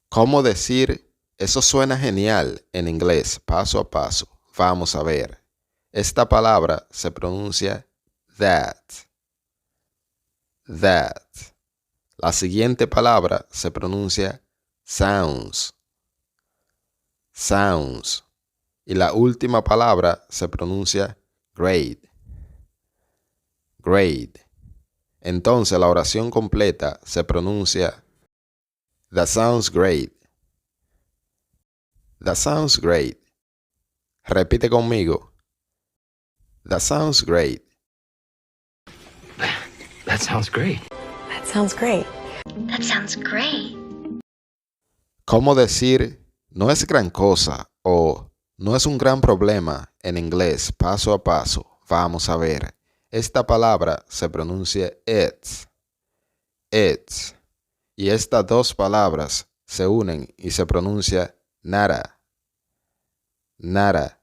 ¿Cómo decir eso suena genial en inglés paso a paso? Vamos a ver. Esta palabra se pronuncia that. That. La siguiente palabra se pronuncia sounds. Sounds. Y la última palabra se pronuncia great. Great. Entonces la oración completa se pronuncia that sounds great. That sounds great. Repite conmigo. That sounds great. That sounds great. That sounds great. That sounds great. ¿Cómo decir no es gran cosa o no es un gran problema en inglés paso a paso? Vamos a ver. Esta palabra se pronuncia it's. It's. Y estas dos palabras se unen y se pronuncia nada. Nada.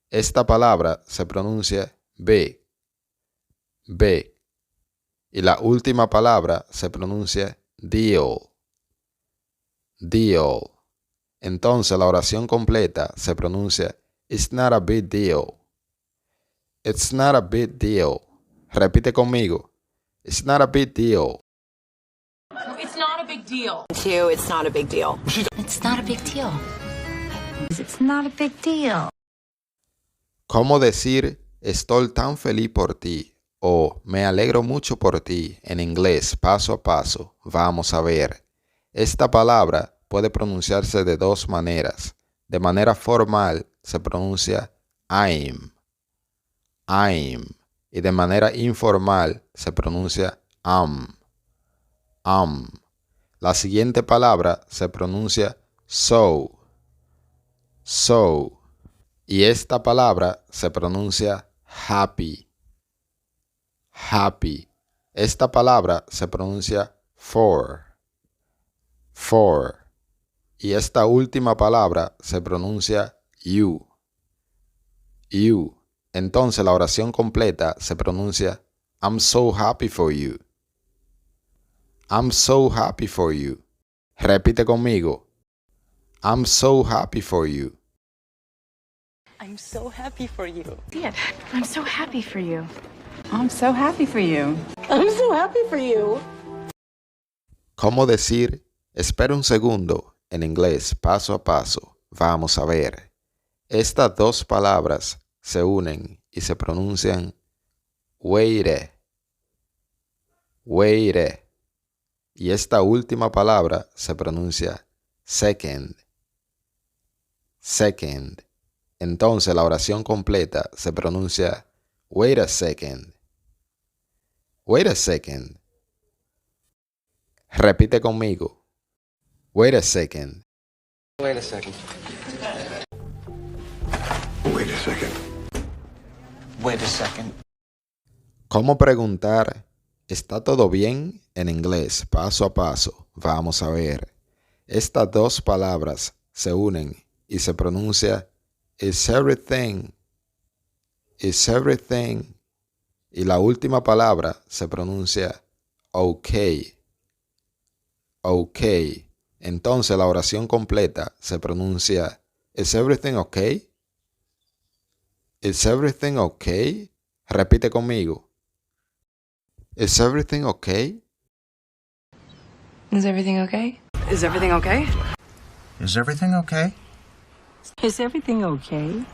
Esta palabra se pronuncia big. Big. Y la última palabra se pronuncia deal. Deal. Entonces la oración completa se pronuncia it's not a big deal. It's not a big deal. Repite conmigo. It's not a big deal. It's not a big deal. Two, it's not a big deal. It's not a big deal. It's not a big deal. ¿Cómo decir estoy tan feliz por ti o me alegro mucho por ti en inglés paso a paso? Vamos a ver. Esta palabra puede pronunciarse de dos maneras. De manera formal se pronuncia I'm. I'm. Y de manera informal se pronuncia am. Am. La siguiente palabra se pronuncia so. So. Y esta palabra se pronuncia happy. Happy. Esta palabra se pronuncia for. For. Y esta última palabra se pronuncia you. You. Entonces la oración completa se pronuncia I'm so happy for you. I'm so happy for you. Repite conmigo. I'm so happy for you. I'm so happy for you. Dad, I'm so happy for you. I'm so happy for you. I'm so happy for you. ¿Cómo decir espera un segundo en inglés paso a paso? Vamos a ver. Estas dos palabras se unen y se pronuncian wait. Wait. Y esta última palabra se pronuncia second. Second. Entonces la oración completa se pronuncia wait a second. Wait a second. Repite conmigo. Wait a second. Wait a second. Wait a second. Wait a second. ¿Cómo preguntar ¿está todo bien? En inglés, paso a paso. Vamos a ver. Estas dos palabras se unen y se pronuncia is everything. Is everything. Y la última palabra se pronuncia okay. Okay. Entonces la oración completa se pronuncia is everything okay? Is everything okay? Repite conmigo. Is everything okay? Is everything okay? Is everything okay? Is everything okay? Is everything okay?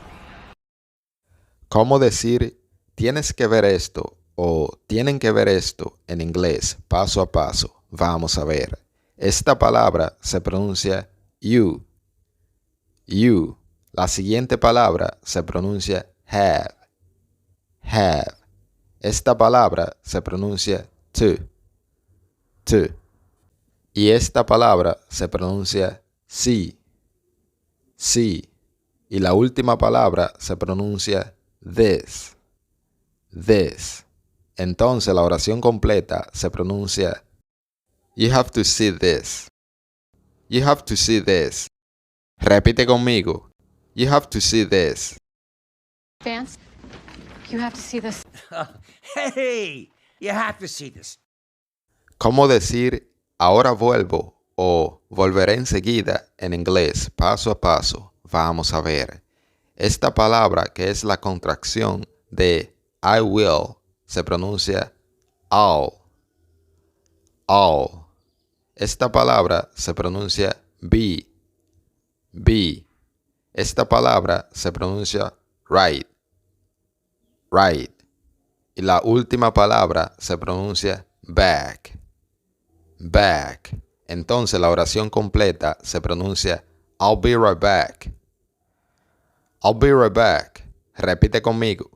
¿Cómo decir tienes que ver esto o tienen que ver esto en inglés paso a paso? Vamos a ver. Esta palabra se pronuncia you. You. La siguiente palabra se pronuncia have. Have. Esta palabra se pronuncia to. To. Y esta palabra se pronuncia see. See. Y la última palabra se pronuncia this. This. Entonces la oración completa se pronuncia you have to see this. You have to see this. Repite conmigo. You have to see this. Vance, you have to see this. Hey, you have to see this. ¿Cómo decir ahora vuelvo o Volveré enseguida en inglés, paso a paso. Vamos a ver. Esta palabra, que es la contracción de I will, se pronuncia I'll. I'll. Esta palabra se pronuncia be. Be. Esta palabra se pronuncia right. Right. Y la última palabra se pronuncia back. Back. Entonces la oración completa se pronuncia I'll be right back. I'll be right back. Repite conmigo.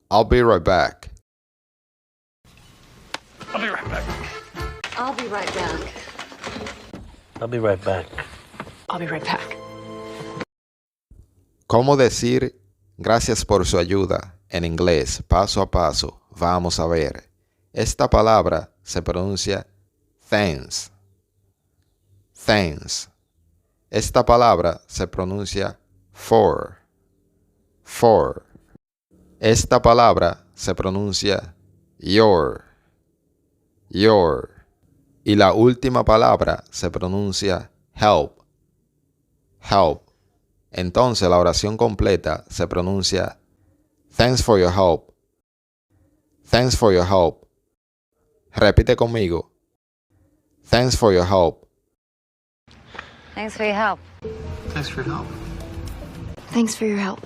I'll be right back. I'll be right back. I'll be right back. I'll be right back. I'll be right back. ¿Cómo decir gracias por su ayuda en inglés, paso a paso? Vamos a ver. Esta palabra se pronuncia thanks. Thanks. Esta palabra se pronuncia for. For. Esta palabra se pronuncia your. Your. Y la última palabra se pronuncia help. Help. Entonces la oración completa se pronuncia thanks for your help. Thanks for your help. Repite conmigo. Thanks for your help. Thanks for your help. Thanks for your help. Thanks for your help.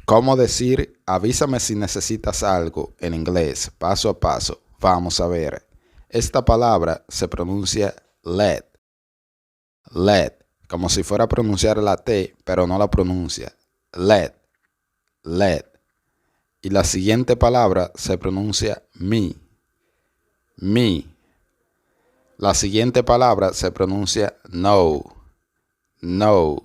¿Cómo decir avísame si necesitas algo en inglés, paso a paso? Vamos a ver. Esta palabra se pronuncia let. Let. Como si fuera a pronunciar la T, pero no la pronuncia. Let. Let. Y la siguiente palabra se pronuncia me. Me. La siguiente palabra se pronuncia no. No.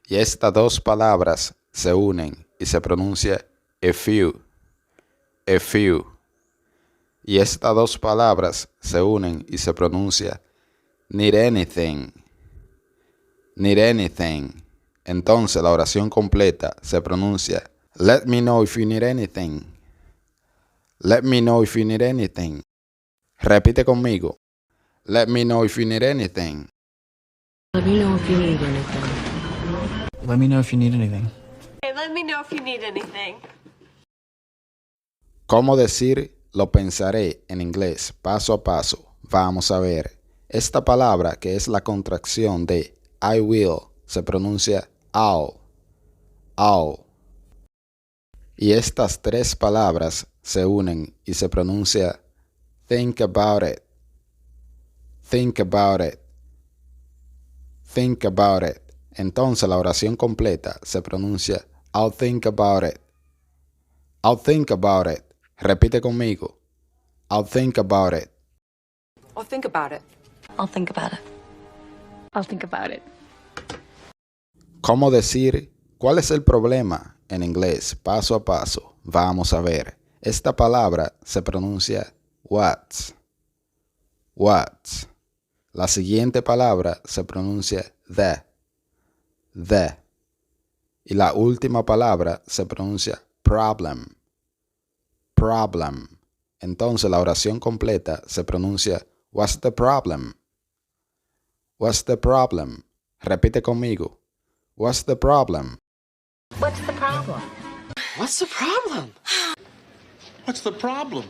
Y estas dos palabras se unen y se pronuncia if you. If you. Y estas dos palabras se unen y se pronuncia need anything. Need anything. Entonces la oración completa se pronuncia let me know if you need anything. Let me know if you need anything. Repite conmigo. Let me know if you need anything. Let me know if you need anything. Let me know if you need anything. Hey, let me know if you need anything. ¿Cómo decir lo pensaré en inglés, paso a paso? Vamos a ver. Esta palabra, que es la contracción de I will, se pronuncia I'll. I'll. Y estas tres palabras se unen y se pronuncia think about it. Think about it. Think about it. Entonces la oración completa se pronuncia I'll think about it. I'll think about it. Repite conmigo. I'll think about it. I'll think about it. I'll think about it. I'll think about it. ¿Cómo decir cuál es el problema en inglés, paso a paso? Vamos a ver. Esta palabra se pronuncia what's. What's. La siguiente palabra se pronuncia the. The. Y la última palabra se pronuncia problem. Problem. Entonces la oración completa se pronuncia what's the problem? What's the problem? Repite conmigo. What's the problem? What's the problem? What's the problem? What's the problem?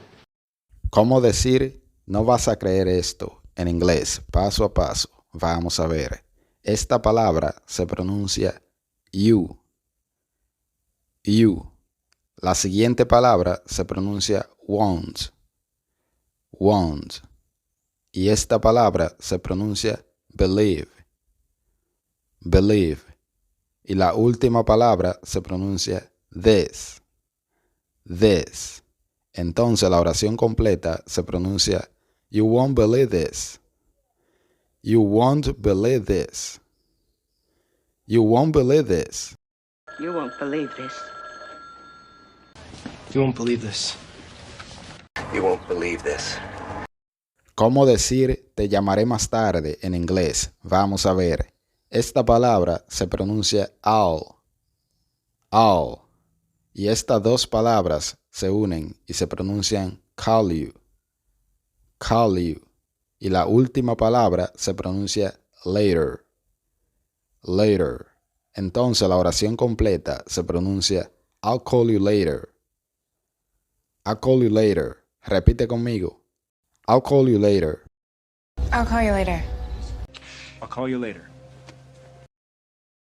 ¿Cómo decir no vas a creer esto en inglés, paso a paso? Vamos a ver. Esta palabra se pronuncia you. You. La siguiente palabra se pronuncia won't. Won't. Y esta palabra se pronuncia believe. Believe. Y la última palabra se pronuncia this. This. Entonces la oración completa se pronuncia you won't believe this. You won't believe this. You won't believe this. You won't believe this. You won't believe this. You won't believe this. ¿Cómo decir te llamaré más tarde en inglés? Vamos a ver. Esta palabra se pronuncia I'll. I'll. Y estas dos palabras se unen y se pronuncian call you. Call you. Y la última palabra se pronuncia later. Later. Entonces la oración completa se pronuncia I'll call you later. I'll call you later. Repite conmigo. I'll call you later. I'll call you later. I'll call you later.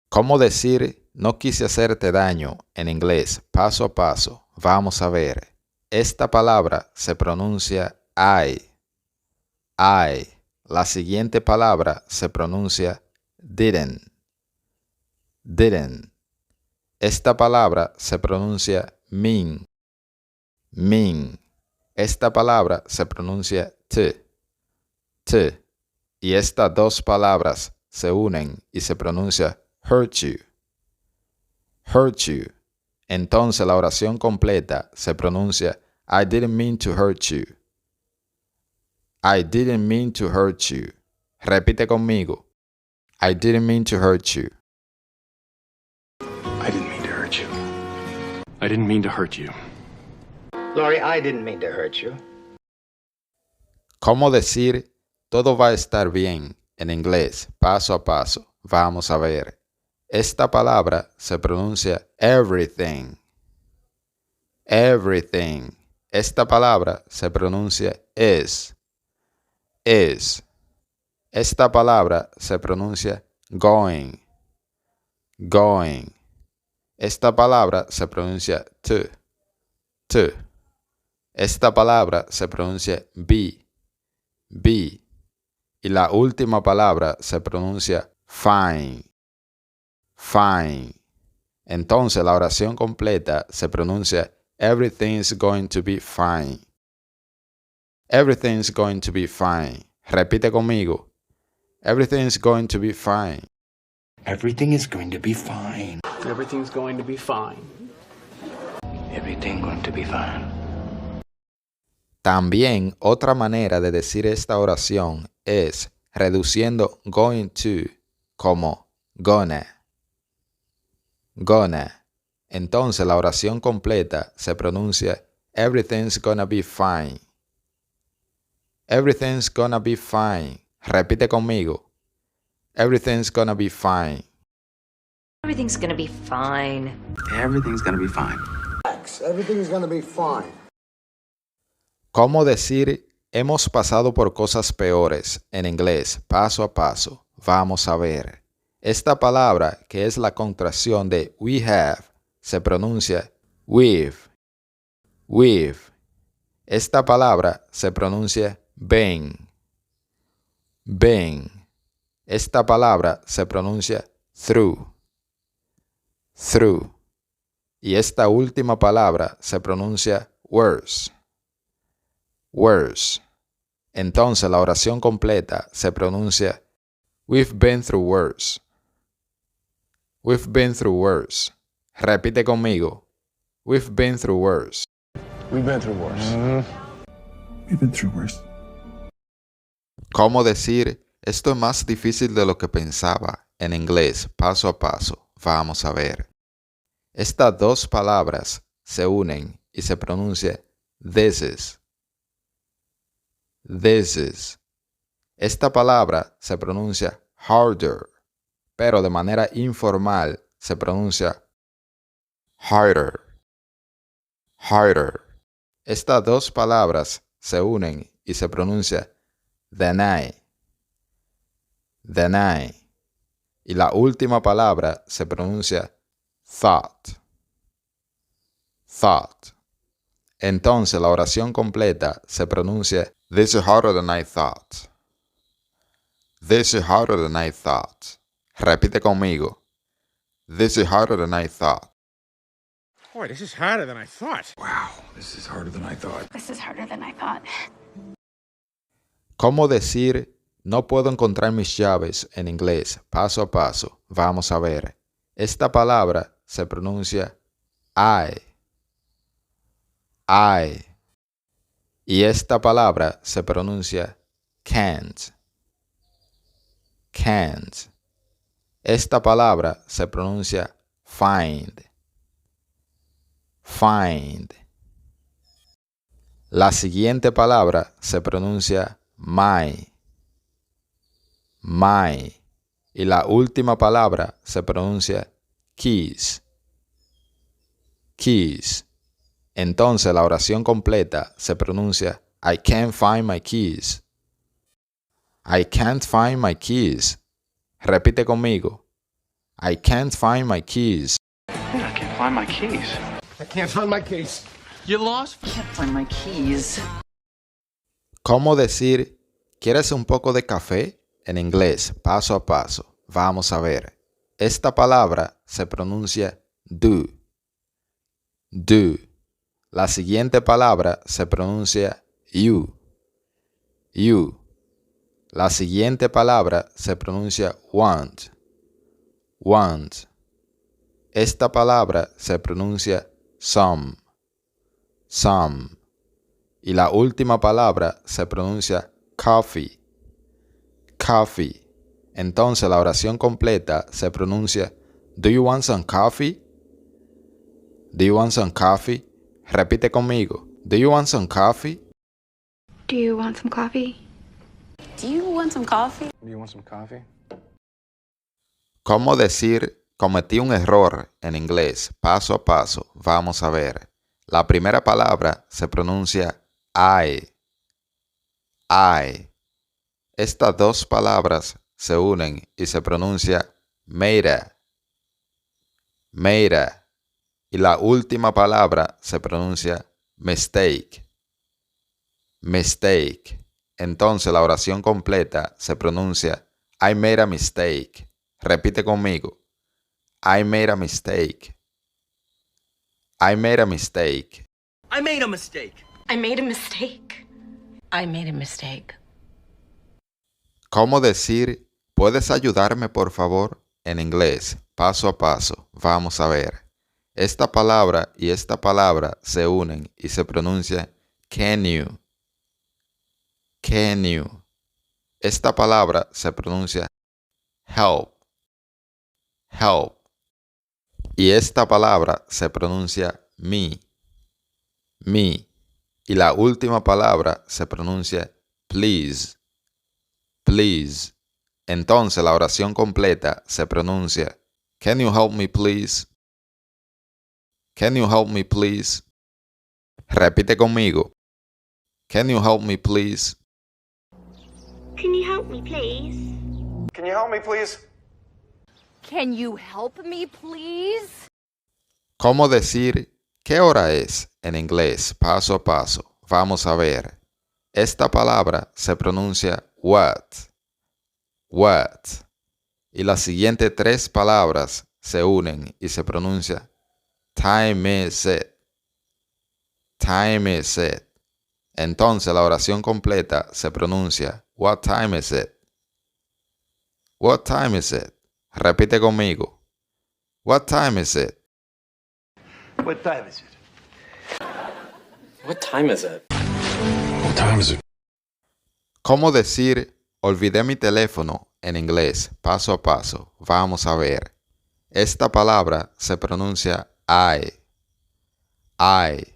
¿Cómo decir no quise hacerte daño en inglés paso a paso? Vamos a ver. Esta palabra se pronuncia I. I. La siguiente palabra se pronuncia didn't. Didn't. Esta palabra se pronuncia mean. Mean. Esta palabra se pronuncia t. T. Y estas dos palabras se unen y se pronuncia hurt you. Hurt you. Entonces la oración completa se pronuncia I didn't mean to hurt you. I didn't mean to hurt you. Repite conmigo. I didn't mean to hurt you. I didn't mean to hurt you. I didn't mean to hurt you. Laurie, I didn't mean to hurt you. ¿Cómo decir todo va a estar bien en inglés paso a paso? Vamos a ver. Esta palabra se pronuncia everything. Everything. Esta palabra se pronuncia is. Is. Esta palabra se pronuncia going. Going. Esta palabra se pronuncia to. To. Esta palabra se pronuncia be. Be. Y la última palabra se pronuncia fine. Fine. Entonces la oración completa se pronuncia everything's going to be fine. Everything's going to be fine. Repite conmigo. Everything's going to be fine. Everything is going to be fine. Everything's going to be fine. Everything going to be fine. También otra manera de decir esta oración es reduciendo going to como gonna. Gonna. Entonces la oración completa se pronuncia everything's gonna be fine. Everything's gonna be fine. Repite conmigo. Everything's gonna be fine. Everything's gonna be fine. Everything's gonna be fine. Everything's gonna be fine. ¿Cómo decir hemos pasado por cosas peores en inglés paso a paso? Vamos a ver. Esta palabra, que es la contracción de we have, se pronuncia we've. We've. Esta palabra se pronuncia been. Been. Esta palabra se pronuncia through. Through. Y esta última palabra se pronuncia worse. Worse. Entonces la oración completa se pronuncia we've been through worse. We've been through worse. Repite conmigo. We've been through worse. We've been through worse. We've been through worse. ¿Cómo decir esto es más difícil de lo que pensaba en inglés paso a paso? Vamos a ver. Estas dos palabras se unen y se pronuncia this is. This is. Esta palabra se pronuncia harder, pero de manera informal se pronuncia harder. Harder. Estas dos palabras se unen y se pronuncia than I. Than I. Y la última palabra se pronuncia thought. Thought. Entonces la oración completa se pronuncia this is harder than I thought. This is harder than I thought. Repite conmigo. This is harder than I thought. Boy, this is harder than I thought. Wow, this is harder than I thought. This is harder than I thought. ¿Cómo decir no puedo encontrar mis llaves en inglés paso a paso? Vamos a ver. Esta palabra se pronuncia I. I. Y esta palabra se pronuncia can't. Can't. Esta palabra se pronuncia find. Find. La siguiente palabra se pronuncia my. my. Y la última palabra se pronuncia keys. Keys. Entonces la oración completa se pronuncia I can't find my keys. I can't find my keys. Repite conmigo. I can't find my keys. I can't find my keys. I can't find my keys. You lost? Can't find my keys. ¿Cómo decir ¿quieres un poco de café? En inglés, paso a paso. Vamos a ver. Esta palabra se pronuncia do. Do. La siguiente palabra se pronuncia you. You. La siguiente palabra se pronuncia want. Want. Esta palabra se pronuncia some. Some. Y la última palabra se pronuncia coffee. Coffee. Entonces la oración completa se pronuncia Do you want some coffee? Do you want some coffee? Repite conmigo. Do you want some coffee? Do you want some coffee? Do you want some coffee? Do you want some coffee? ¿Cómo decir cometí un error en inglés? Paso a paso. Vamos a ver. La primera palabra se pronuncia I. I. Estas dos palabras se unen y se pronuncia made a. Made a. Y la última palabra se pronuncia mistake. Mistake. Entonces la oración completa se pronuncia I made a mistake. Repite conmigo. I made a mistake. I made a mistake. I made a mistake. I made a mistake. I made a mistake. ¿Cómo decir ¿puedes ayudarme por favor? En inglés, paso a paso. Vamos a ver. Esta palabra y esta palabra se unen y se pronuncia can you. Can you. Esta palabra se pronuncia help. Help. Y esta palabra se pronuncia me. Me. Y la última palabra se pronuncia please. Please. Entonces la oración completa se pronuncia Can you help me please? Can you help me please? Repite conmigo. Can you help me please? Can you help me, please? Can you help me, please? Can you help me, please? ¿Cómo decir qué hora es? En inglés, paso a paso. Vamos a ver. Esta palabra se pronuncia what. What. Y las siguientes tres palabras se unen y se pronuncia time is it. Time is it. Entonces la oración completa se pronuncia what time is it? What time is it? Repite conmigo. What time is it? What time is it? What time is it? What time is it? ¿Cómo decir olvidé mi teléfono? En inglés, paso a paso. Vamos a ver. Esta palabra se pronuncia I. I.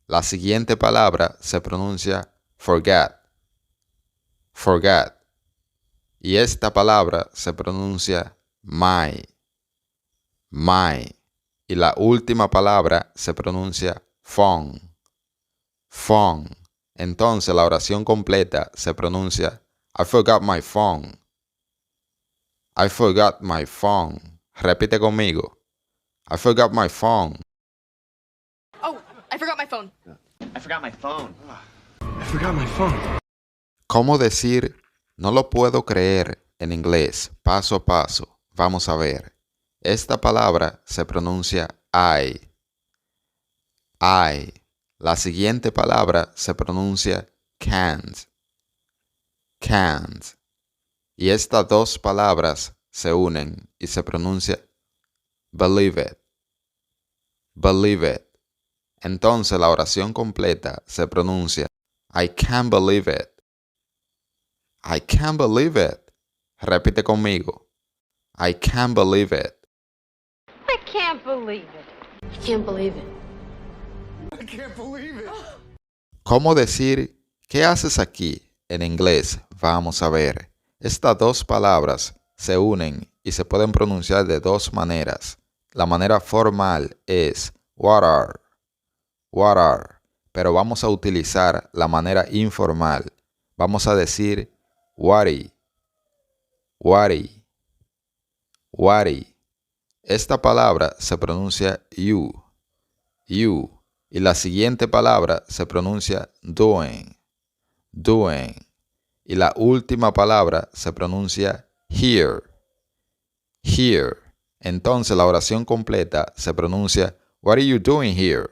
La siguiente palabra se pronuncia forget. Forget. Y esta palabra se pronuncia my. My. Y la última palabra se pronuncia phone. Phone. Entonces la oración completa se pronuncia I forgot my phone. I forgot my phone. Repite conmigo. I forgot my phone. Oh, I forgot my phone. I forgot my phone. I forgot my phone. ¿Cómo decir no lo puedo creer? En inglés, paso a paso. Vamos a ver. Esta palabra se pronuncia I. I. La siguiente palabra se pronuncia can't. Can't. Y estas dos palabras se unen y se pronuncia believe it. Believe it. Entonces la oración completa se pronuncia I can't believe it. I can't believe it. Repite conmigo. I can't believe it. I can't believe it. I can't believe it. I can't believe it. ¿Cómo decir qué haces aquí? En inglés, vamos a ver. Estas dos palabras se unen y se pueden pronunciar de dos maneras. La manera formal es water, water, pero vamos a utilizar la manera informal. Vamos a decir wari, wari, wari. Esta palabra se pronuncia you, you, y la siguiente palabra se pronuncia doing, doing, y la última palabra se pronuncia here, here. Entonces la oración completa se pronuncia what are you doing here?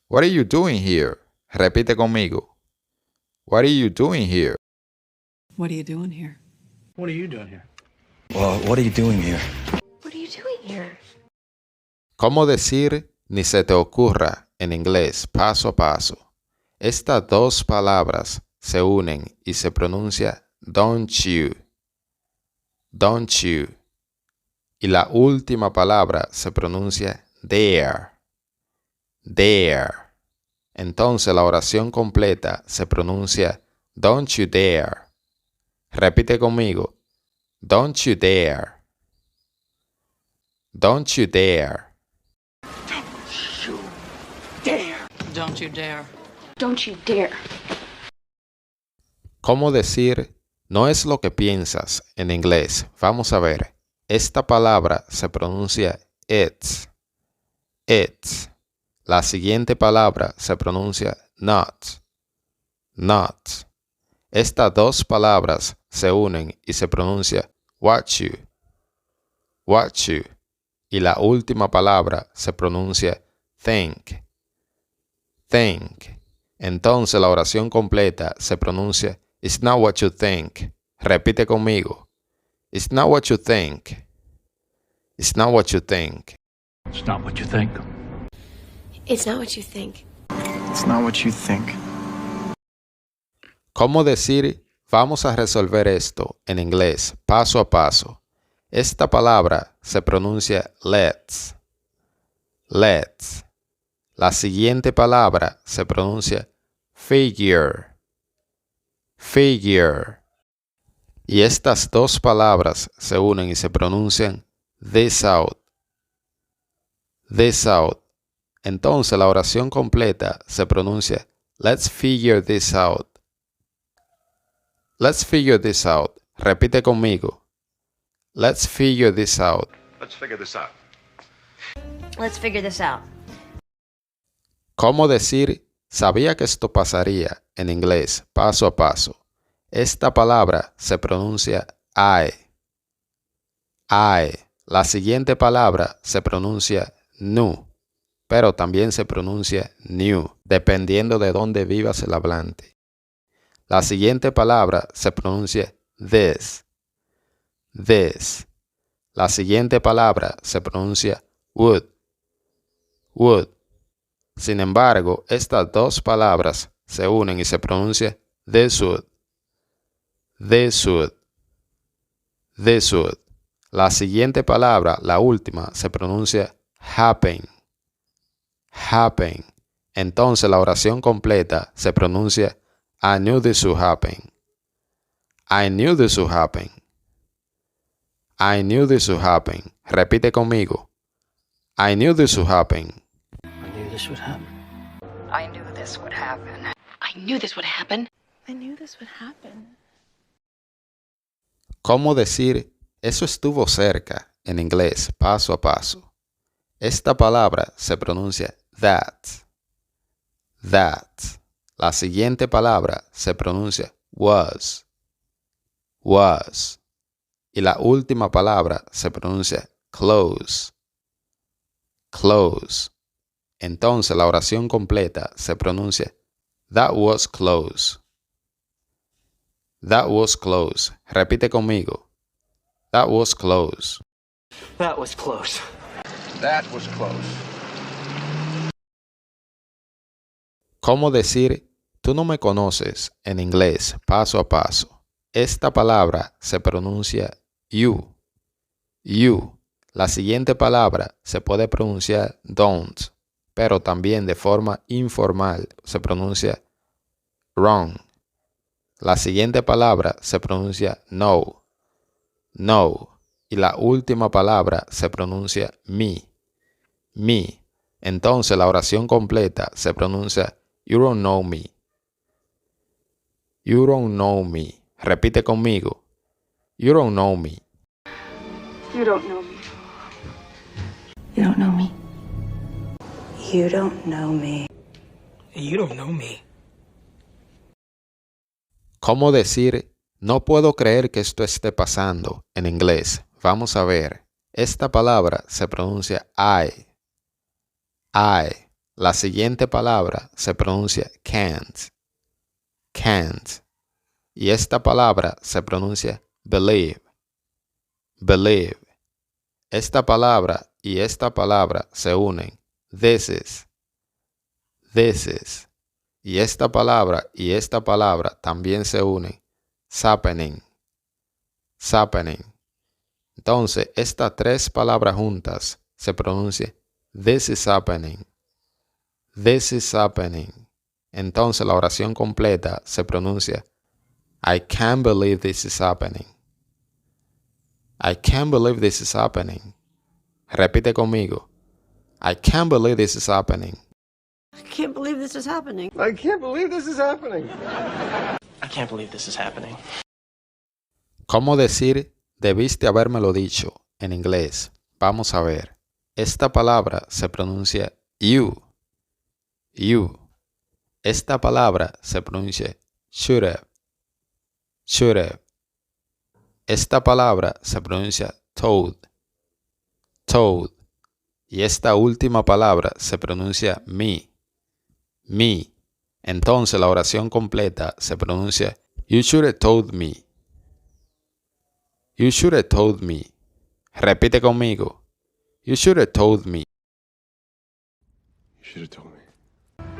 What are you doing here? Repite conmigo. What are you doing here? What are you doing here? What are you doing here? Well, what are you doing here? What are you doing here? ¿Cómo decir ni se te ocurra en inglés paso a paso? Estas dos palabras se unen y se pronuncia don't you, don't you. Y la última palabra se pronuncia there, there. Entonces la oración completa se pronuncia don't you dare. Repite conmigo. Don't you dare. Don't you dare. Don't you dare. Don't you dare. ¿Cómo decir no es lo que piensas en inglés? Vamos a ver. Esta palabra se pronuncia it's, it's. La siguiente palabra se pronuncia not, not. Estas dos palabras se unen y se pronuncia what you, what you. Y la última palabra se pronuncia think, think. Entonces la oración completa se pronuncia it's not what you think. Repite conmigo. It's not what you think. It's not what you think. It's not what you think. It's not what you think. It's not what you think. ¿Cómo decir vamos a resolver esto en inglés paso a paso? Esta palabra se pronuncia let's, let's. La siguiente palabra se pronuncia figure, figure. Y estas dos palabras se unen y se pronuncian this out, this out. Entonces la oración completa se pronuncia let's figure this out. Let's figure this out. Repite conmigo. Let's figure this out. Let's figure this out. Let's figure this out. ¿Cómo decir sabía que esto pasaría en inglés paso a paso? Esta palabra se pronuncia I. I. La siguiente palabra se pronuncia knew, pero también se pronuncia new, dependiendo de dónde vivas el hablante. La siguiente palabra se pronuncia this, this. La siguiente palabra se pronuncia would, would. Sin embargo, estas dos palabras se unen y se pronuncia this would, this would, this would. La siguiente palabra, la última, se pronuncia happen, happen. Entonces la oración completa se pronuncia I knew this would happen. I knew this would happen. I knew this would happen. Repite conmigo. I knew this would happen. I knew this would happen. I knew this would happen. I knew this would happen. I knew this would happen. ¿Cómo decir eso estuvo cerca en inglés paso a paso? Esta palabra se pronuncia that, that. La siguiente palabra se pronuncia was, was. Y la última palabra se pronuncia close, close. Entonces la oración completa se pronuncia that was close, that was close. Repite conmigo. That was close. That was close. That was close. ¿Cómo decir tú no me conoces en inglés paso a paso? Esta palabra se pronuncia you, you. La siguiente palabra se puede pronunciar don't, pero también de forma informal se pronuncia wrong, La siguiente palabra se pronuncia no. No. Y la última palabra se pronuncia me. Me. Entonces la oración completa se pronuncia you don't know me. You don't know me. Repite conmigo. You don't know me. You don't know me. You don't know me. You don't know me. You don't know me. ¿Cómo decir no puedo creer que esto esté pasando en inglés? Vamos a ver. Esta palabra se pronuncia I. I. La siguiente palabra se pronuncia can't. Can't. Y esta palabra se pronuncia believe. Believe. Esta palabra y esta palabra se unen. This is. This is. Y esta palabra y esta palabra también se unen. It's happening. It's happening. Entonces, estas tres palabras juntas se pronuncia this is happening. This is happening. Entonces, la oración completa se pronuncia I can't believe this is happening. I can't believe this is happening. Repite conmigo. I can't believe this is happening. I can't believe this is happening. I can't believe this is happening. I can't believe this is happening. ¿Cómo decir debiste habérmelo dicho en inglés? Vamos a ver. Esta palabra se pronuncia you. You. Esta palabra se pronuncia should have. Should have. Esta palabra se pronuncia told. Told. Y esta última palabra se pronuncia me. Me. Entonces la oración completa se pronuncia you should have told me. You should have told me. Repite conmigo. You should have told me. You should have told me.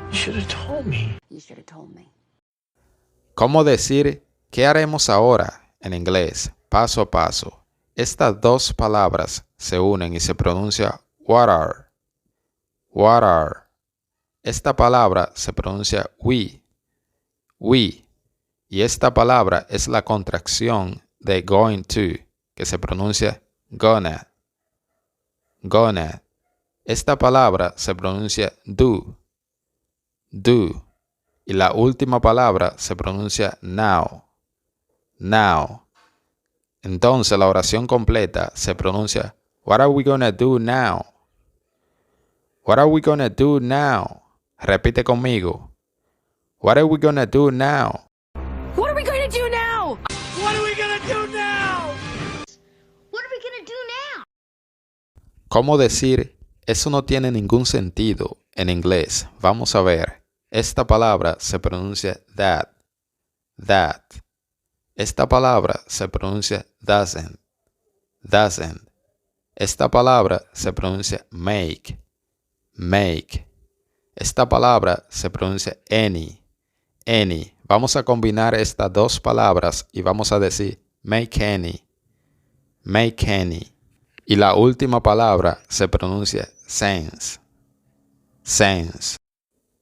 You should have told me. You should have told me. ¿Cómo decir qué haremos ahora en inglés? Paso a paso. Estas dos palabras se unen y se pronuncia what are. What are. Esta palabra se pronuncia we. We. Y esta palabra es la contracción de going to, que se pronuncia gonna. Gonna. Esta palabra se pronuncia do. Do. Y la última palabra se pronuncia now. Now. Entonces la oración completa se pronuncia what are we gonna do now? What are we gonna do now? Repite conmigo. What are we gonna do now? What are we going to do now? What are we gonna do now? What are we gonna do now? ¿Cómo decir eso no tiene ningún sentido en inglés? Vamos a ver. Esta palabra se pronuncia that. That. Esta palabra se pronuncia doesn't. Doesn't. Esta palabra se pronuncia make. Make. Esta palabra se pronuncia any. Any. Vamos a combinar estas dos palabras y vamos a decir make any. Make any. Y la última palabra se pronuncia sense. Sense.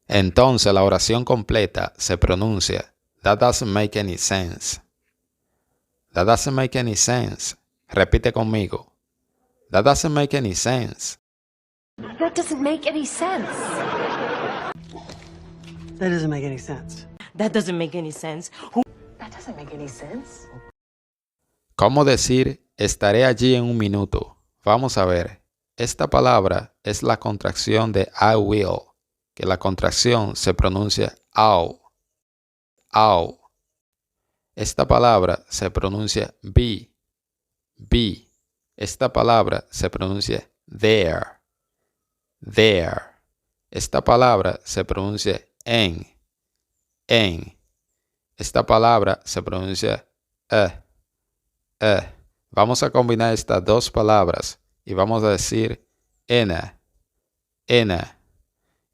Entonces la oración completa se pronuncia that doesn't make any sense. That doesn't make any sense. Repite conmigo. That doesn't make any sense. That doesn't make any sense. That doesn't make any sense. That doesn't make any sense. That doesn't make any sense. ¿Cómo decir estaré allí en un minuto? Vamos a ver. Esta palabra es la contracción de I will, que la contracción se pronuncia I'll. I'll. Esta palabra se pronuncia be. Be. Esta palabra se pronuncia there. There. Esta palabra se pronuncia en. En. Esta palabra se pronuncia Vamos a combinar estas dos palabras y vamos a decir ena. Ena.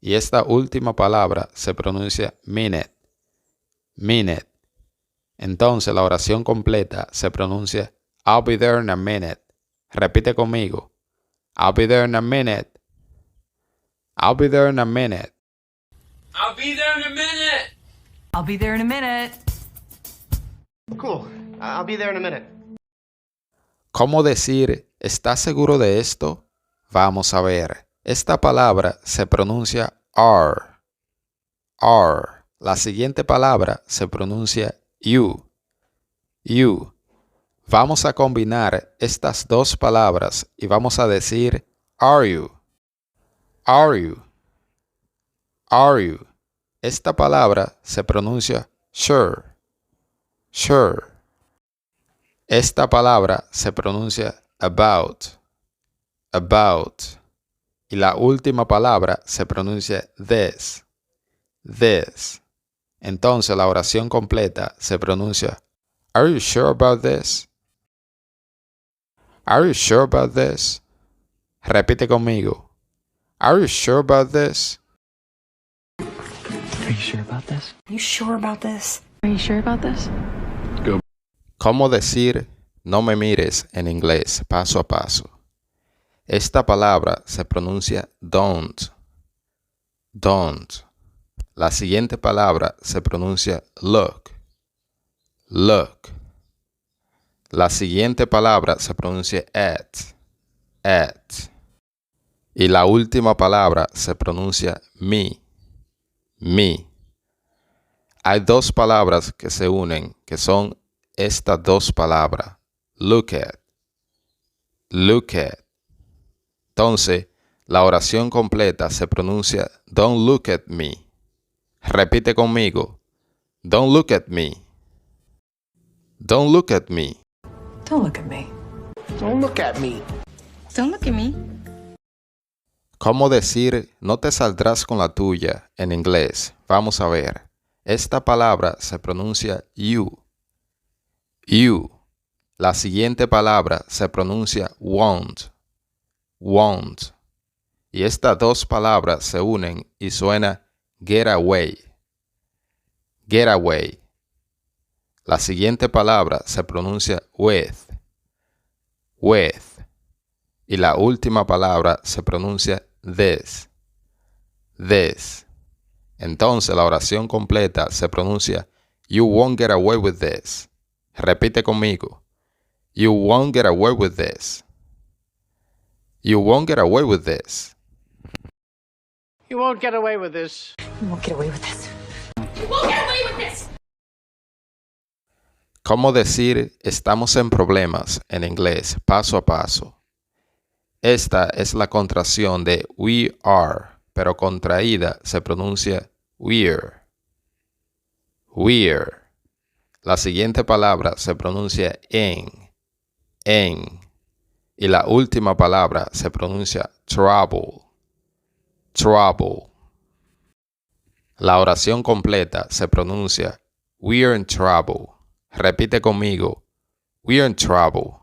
Y esta última palabra se pronuncia minute. Minute. Entonces la oración completa se pronuncia I'll be there in a minute. Repite conmigo. I'll be there in a minute. I'll be there in a minute. I'll be there in a minute. I'll be there in a minute. Cool. I'll be there in a minute. ¿Cómo decir ¿estás seguro de esto? Vamos a ver. Esta palabra se pronuncia are. Are. La siguiente palabra se pronuncia you. You. Vamos a combinar estas dos palabras y vamos a decir are you. Are you. Are you. Esta palabra se pronuncia sure. Sure. Esta palabra se pronuncia about. About. Y la última palabra se pronuncia this. This. Entonces la oración completa se pronuncia Are you sure about this? Are you sure about this? Repite conmigo. Are you sure about this? Are you sure about this? You sure about this? Are you sure about this? ¿Cómo decir no me mires en inglés paso a paso? Esta palabra se pronuncia don't. Don't. La siguiente palabra se pronuncia look. Look. La siguiente palabra se pronuncia at. At. Y la última palabra se pronuncia me. Me. Hay dos palabras que se unen que son estas dos palabras. Look at. Look at. Entonces, la oración completa se pronuncia Don't look at me. Repite conmigo. Don't look at me. Don't look at me. Don't look at me. Don't look at me. Don't look at me. ¿Cómo decir no te saldrás con la tuya en inglés? Vamos a ver. Esta palabra se pronuncia you. You. La siguiente palabra se pronuncia won't. Won't. Y estas dos palabras se unen y suena get away. Get away. La siguiente palabra se pronuncia with. With. Y la última palabra se pronuncia this. This. Entonces la oración completa se pronuncia You won't get away with this. Repite conmigo. You won't get away with this. You won't get away with this. You won't get away with this. You won't get away with this. ¿Cómo decir estamos en problemas en inglés paso a paso? Esta es la contracción de we are, pero contraída se pronuncia we're. We're. La siguiente palabra se pronuncia en. En. Y la última palabra se pronuncia trouble. Trouble. La oración completa se pronuncia we're in trouble. Repite conmigo. We're in trouble.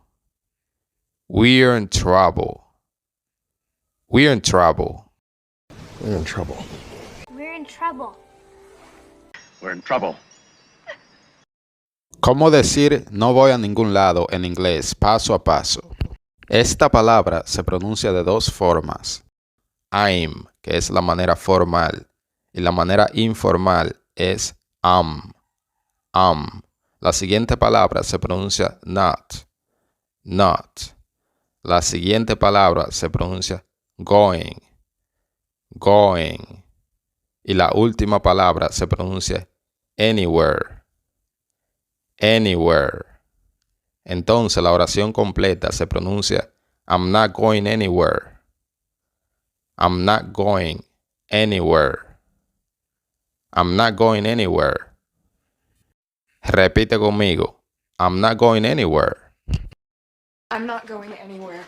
We're in trouble. We're in trouble. We're in trouble. We're in trouble. We're in trouble. ¿Cómo decir no voy a ningún lado en inglés paso a paso? Esta palabra se pronuncia de dos formas. I'm, que es la manera formal, y la manera informal es am. Am. La siguiente palabra se pronuncia not. Not. La siguiente palabra se pronuncia going. Going. Y la última palabra se pronuncia anywhere. Anywhere. Entonces la oración completa se pronuncia I'm not going anywhere. I'm not going anywhere. I'm not going anywhere. Repite conmigo. I'm not going anywhere. I'm not going anywhere.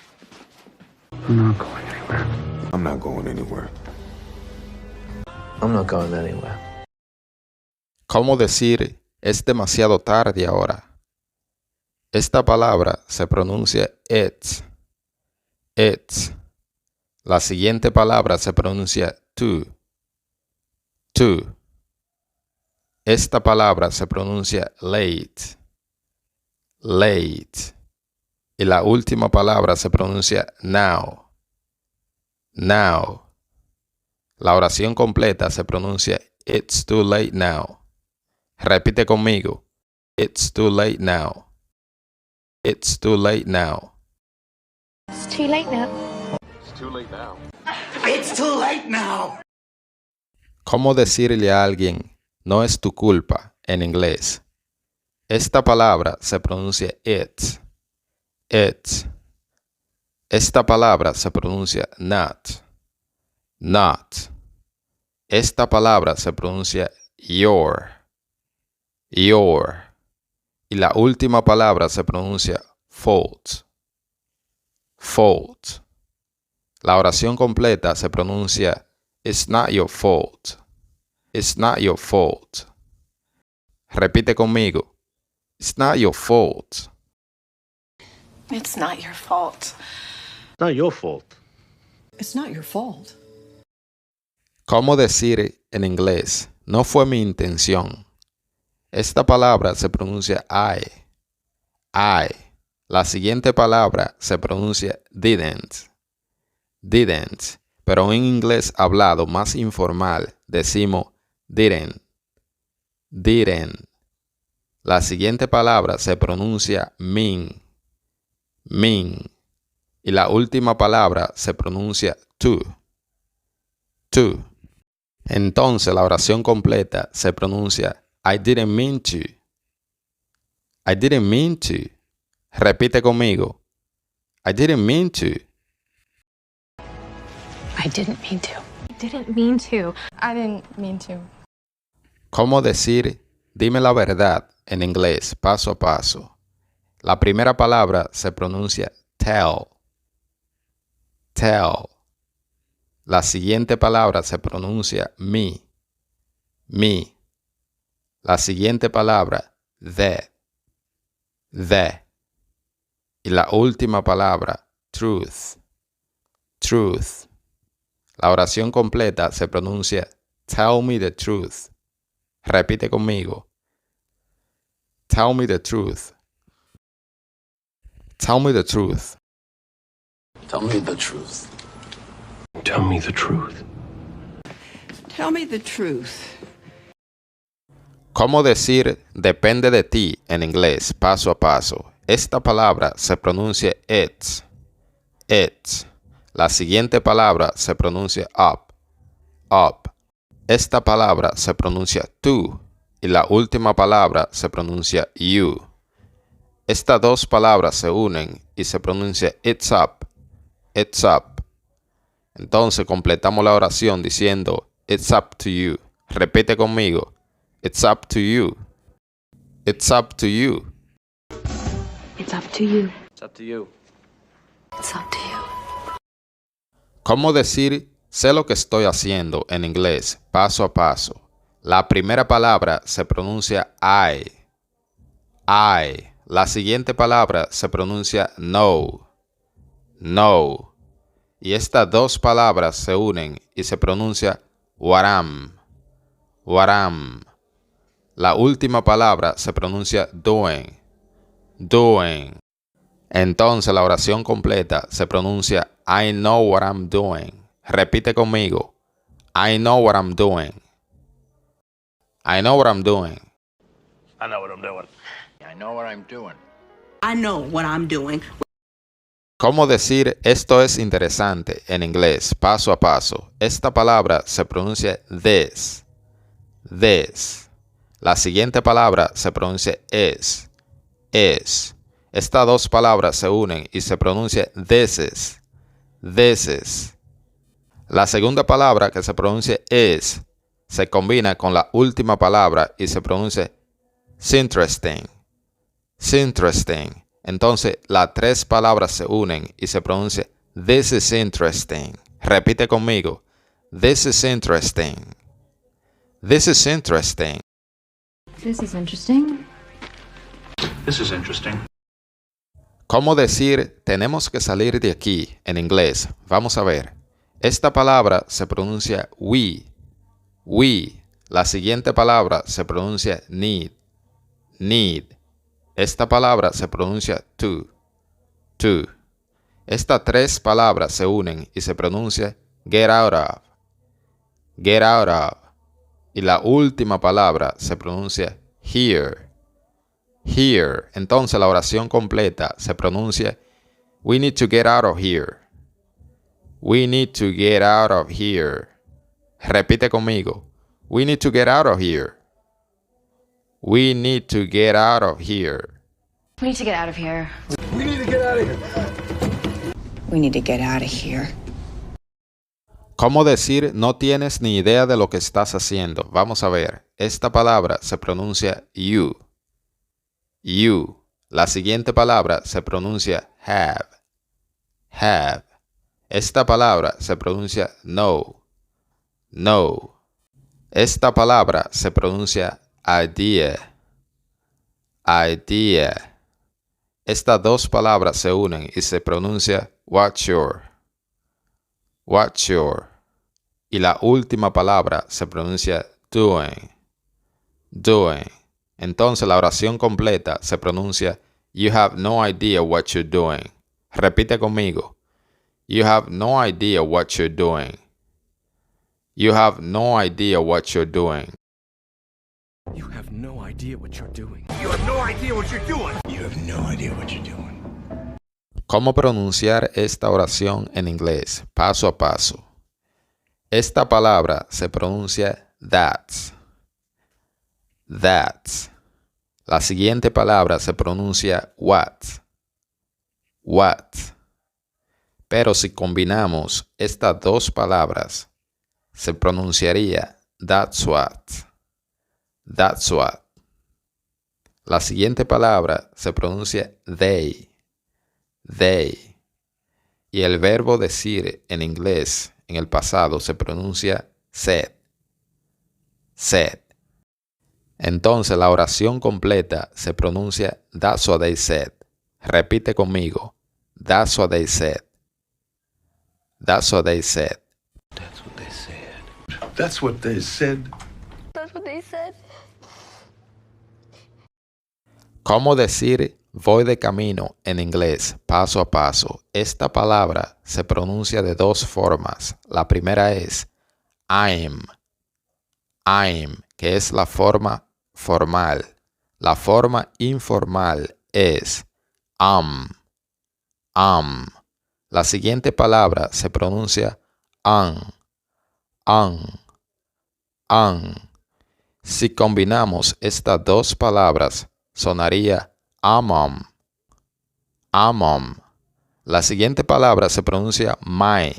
I'm not going anywhere. I'm not going anywhere. I'm not going anywhere. ¿Cómo decir es demasiado tarde ahora? Esta palabra se pronuncia it's. It's. La siguiente palabra se pronuncia to. To. Esta palabra se pronuncia late. Late. Y la última palabra se pronuncia now. Now. La oración completa se pronuncia It's too late now. Repite conmigo. It's too late now. It's too late now. It's too late now. It's too late now. ¿Cómo decirle a alguien no es tu culpa en inglés? Esta palabra se pronuncia it's. It's. Esta palabra se pronuncia not. Not. Esta palabra se pronuncia your. Your. Y la última palabra se pronuncia fault. Fault. La oración completa se pronuncia it's not your fault. It's not your fault. Repite conmigo. It's not your fault. It's not your fault. It's not your fault. It's not your fault. ¿Cómo decir en inglés? No fue mi intención. Esta palabra se pronuncia I. I. La siguiente palabra se pronuncia didn't. Didn't. Pero en inglés hablado más informal decimos didn't. Didn't. La siguiente palabra se pronuncia mean. Mean. Y la última palabra se pronuncia to. To. Entonces la oración completa se pronuncia I didn't mean to. I didn't mean to. Repite conmigo. I didn't mean to. I didn't mean to. I didn't mean to. I didn't mean to. ¿Cómo decir dime la verdad en inglés paso a paso? La primera palabra se pronuncia tell. Tell. La siguiente palabra se pronuncia me. Me. La siguiente palabra the. The. Y la última palabra truth. Truth. La oración completa se pronuncia tell me the truth. Repite conmigo. Tell me the truth. Tell me the truth. Tell me the truth. Tell me the truth. Tell me the truth. ¿Cómo decir depende de ti en inglés paso a paso? Esta palabra se pronuncia it's. It's. La siguiente palabra se pronuncia up. Up. Esta palabra se pronuncia to. Y la última palabra se pronuncia you. Estas dos palabras se unen y se pronuncia it's up. It's up. Entonces completamos la oración diciendo it's up to you. Repite conmigo. It's up to you. It's up to you. It's up to you. It's up to you. It's up to you. ¿Cómo decir sé lo que estoy haciendo en inglés paso a paso? La primera palabra se pronuncia I. I. La siguiente palabra se pronuncia no. No. Y estas dos palabras se unen y se pronuncia what am. What am. La última palabra se pronuncia doing. Doing. Entonces la oración completa se pronuncia I know what I'm doing. Repite conmigo. I know what I'm doing. I know what I'm doing. I know what I'm doing. I know what I'm doing. I know what I'm doing. ¿Cómo decir esto es interesante en inglés paso a paso? Esta palabra se pronuncia this. This. La siguiente palabra se pronuncia is. Is. Estas dos palabras se unen y se pronuncia this is. This is. La segunda palabra que se pronuncia is se combina con la última palabra y se pronuncia interesting. Interesting. Entonces las tres palabras se unen y se pronuncia this is interesting. Repite conmigo. This is interesting. This is interesting. This is interesting. This is interesting. ¿Cómo decir tenemos que salir de aquí en inglés? Vamos a ver. Esta palabra se pronuncia we. We. La siguiente palabra se pronuncia need. Need. Esta palabra se pronuncia to. To. Estas tres palabras se unen y se pronuncia get out of. Get out of. Y la última palabra se pronuncia here. here. Entonces la oración completa se pronuncia we need to get out of here. We need to get out of here. Repite conmigo. We need to get out of here. We need to get out of here. We need to get out of here. We need to get out of here. We need to get out of here. ¿Cómo decir no tienes ni idea de lo que estás haciendo? Vamos a ver. Esta palabra se pronuncia you. You. La siguiente palabra se pronuncia have. Have. Esta palabra se pronuncia no. No. Esta palabra se pronuncia idea. Idea. Estas dos palabras se unen y se pronuncia what's your. What's your. Y la última palabra se pronuncia doing. Doing. Entonces la oración completa se pronuncia you have no idea what you're doing. Repite conmigo. You have no idea what you're doing. You have no idea what you're doing. You have no idea what you're doing. You have no idea what you're doing. You have no idea what you're doing. ¿Cómo pronunciar esta oración en inglés? Paso a paso. Esta palabra se pronuncia that's. That's. La siguiente palabra se pronuncia what. What. Pero si combinamos estas dos palabras, se pronunciaría that's what. That's what. La siguiente palabra se pronuncia they. They. Y el verbo decir en inglés en el pasado se pronuncia said. Said. Entonces la oración completa se pronuncia that's what they said. Repite conmigo. That's what they said. That's what they said. That's what they said. That's what they said. That's what they said. ¿Cómo decir voy de camino en inglés paso a paso? Esta palabra se pronuncia de dos formas. La primera es I'm. I'm, que es la forma formal. La forma informal es am. La siguiente palabra se pronuncia an. Si combinamos estas dos palabras, sonaría amom. La siguiente palabra se pronuncia my.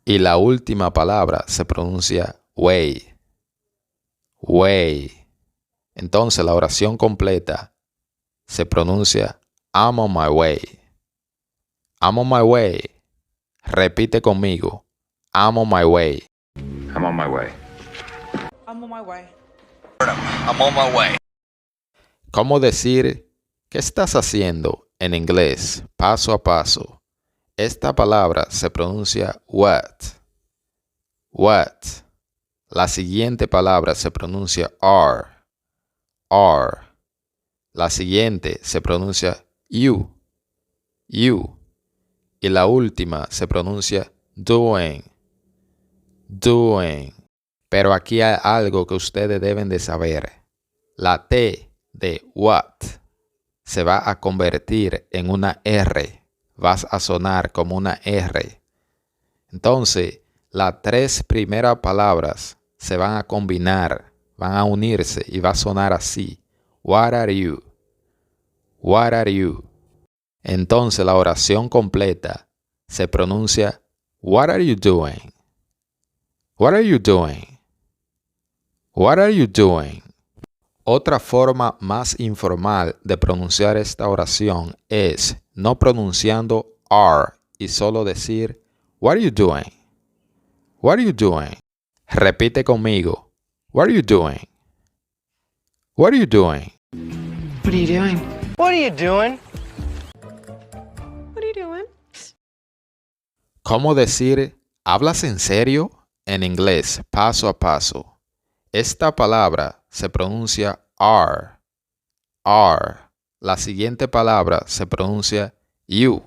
Y la última palabra se pronuncia way. Entonces la oración completa se pronuncia I'm on my way. I'm on my way. Repite conmigo. I'm on my way. I'm on my way. I'm on my way. I'm on my way. ¿Cómo decir qué estás haciendo en inglés paso a paso? Esta palabra se pronuncia what. What. La siguiente palabra se pronuncia are. La siguiente se pronuncia you. Y la última se pronuncia doing. Pero aquí hay algo que ustedes deben de saber. La T de what se va a convertir en una R. Vas a sonar como una R. Entonces, las tres primeras palabras se van a combinar, van a unirse y va a sonar así. What are you? What are you? Entonces la oración completa se pronuncia What are you doing? What are you doing? What are you doing? Otra forma más informal de pronunciar esta oración es no pronunciando are y solo decir What are you doing? What are you doing? Repite conmigo. What are you doing? What are you doing? What are you doing? What are you doing? What are you doing? ¿Cómo decir ¿hablas en serio? En inglés, paso a paso. Esta palabra se pronuncia are. La siguiente palabra se pronuncia you.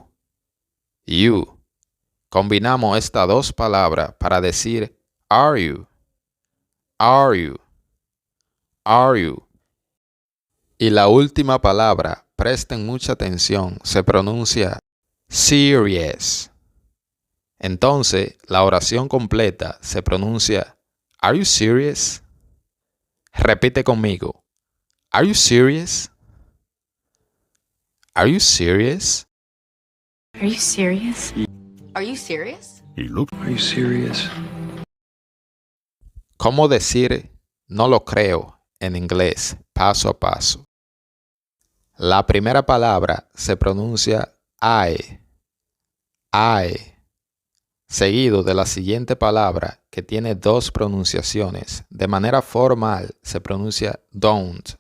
Combinamos estas dos palabras para decir are you. Are you? Y la última palabra, presten mucha atención, se pronuncia serious. Entonces, la oración completa se pronuncia Are you serious? Repite conmigo. Are you serious? Are you serious? Are you serious? Are you serious? Are you serious? ¿Cómo decir no lo creo en inglés paso a paso? La primera palabra se pronuncia I, seguido de la siguiente palabra que tiene dos pronunciaciones. De manera formal se pronuncia don't,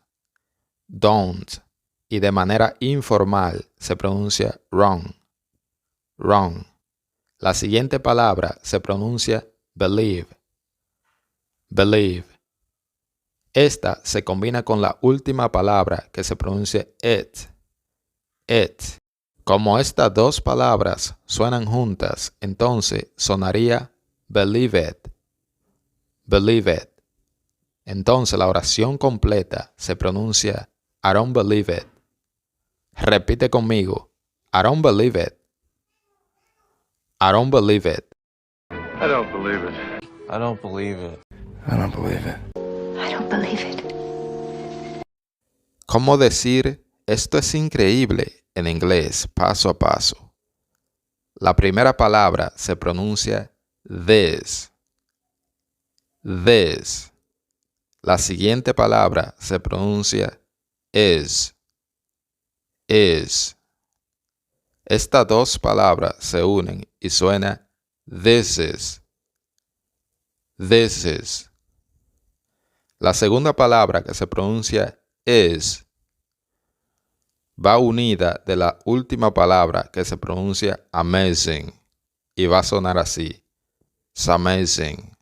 y de manera informal se pronuncia wrong. La siguiente palabra se pronuncia believe. Esta se combina con la última palabra que se pronuncia it. Como estas dos palabras suenan juntas, entonces sonaría believe it. Entonces la oración completa se pronuncia I don't believe it. Repite conmigo. I don't believe it. I don't believe it. I don't believe it. I don't believe it. I don't believe it. I don't believe it. ¿Cómo decir esto es increíble en inglés paso a paso? La primera palabra se pronuncia this. La siguiente palabra se pronuncia is. Estas dos palabras se unen y suena this is. La segunda palabra que se pronuncia is va unida de la última palabra que se pronuncia amazing y va a sonar así. It's amazing.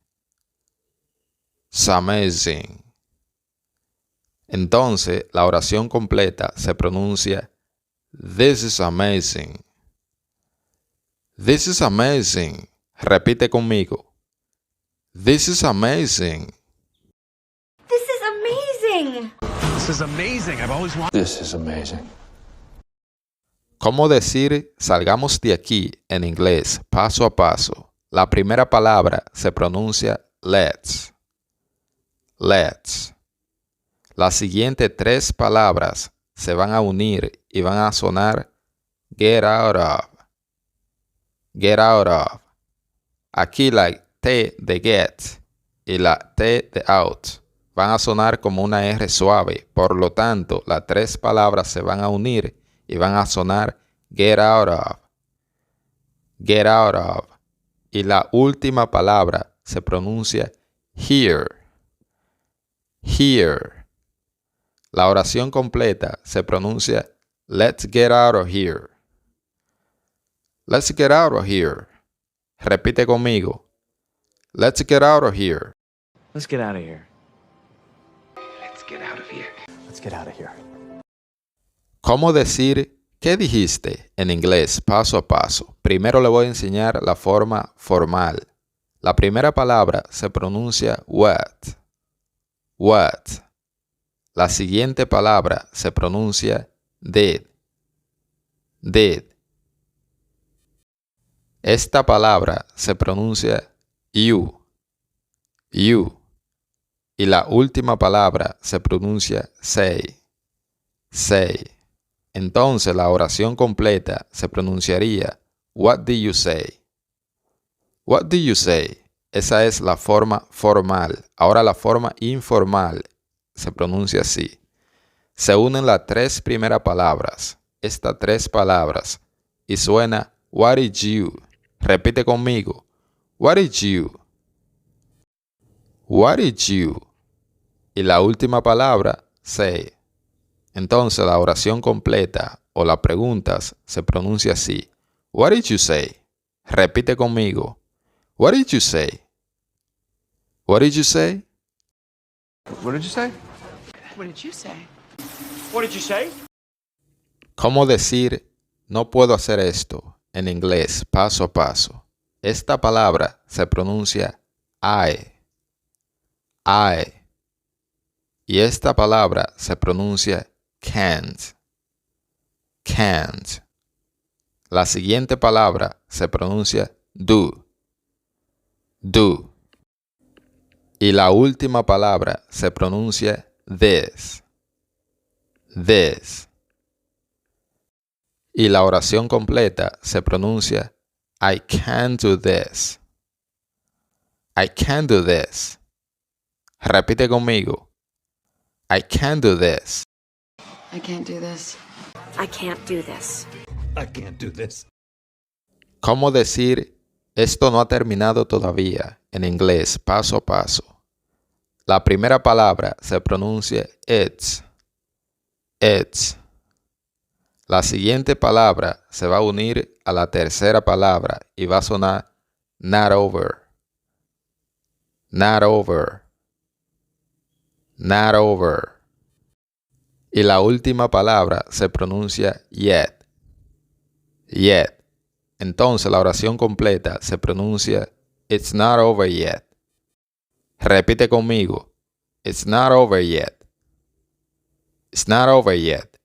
Entonces la oración completa se pronuncia This is amazing. This is amazing. Repite conmigo. This is amazing. This is amazing! This is amazing. I've always wanted. This is amazing. ¿Cómo decir salgamos de aquí en inglés paso a paso? La primera palabra se pronuncia let's. Las siguientes tres palabras se van a unir y van a sonar get out of. Aquí la T de get y la T de out van a sonar como una R suave. Por lo tanto, las tres palabras se van a unir y van a sonar get out of. Y la última palabra se pronuncia here. La oración completa se pronuncia let's get out of here. Let's get out of here. Repite conmigo. Let's get out of here. Let's get out of here. Let's get out of here. Let's get out of here. ¿Cómo decir qué dijiste en inglés paso a paso? Primero le voy a enseñar la forma formal. La primera palabra se pronuncia what. La siguiente palabra se pronuncia did. Esta palabra se pronuncia you. Y la última palabra se pronuncia say. Entonces la oración completa se pronunciaría what did you say? What did you say? Esa es la forma formal. Ahora la forma informal se pronuncia así. Se unen las tres primeras palabras, estas tres palabras, y suena what did you? Repite conmigo. What did you? What did you? Y la última palabra, say. Entonces la oración completa o las preguntas se pronuncia así. What did you say? Repite conmigo. What did you say? What did you say? What did you say? What did you say? What did you say? ¿Cómo decir no puedo hacer esto en inglés paso a paso? Esta palabra se pronuncia I. y esta palabra se pronuncia can't. Can't. La siguiente palabra se pronuncia do. Do. Y la última palabra se pronuncia this. This. Y la oración completa se pronuncia I can't do this. I can't do this. Repite conmigo. I can't do this. I can't do this. I can't do this. I can't do this. ¿Cómo decir esto no ha terminado todavía en inglés paso a paso? La primera palabra se pronuncia it's. It's. La siguiente palabra se va a unir a la tercera palabra y va a sonar not over. Not over. Not over. Y la última palabra se pronuncia yet. Yet. Entonces la oración completa se pronuncia it's not over yet. Repite conmigo. It's not over yet. It's not over yet.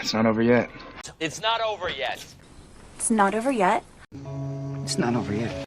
It's not over yet. It's not over yet. It's not over yet. It's not over yet.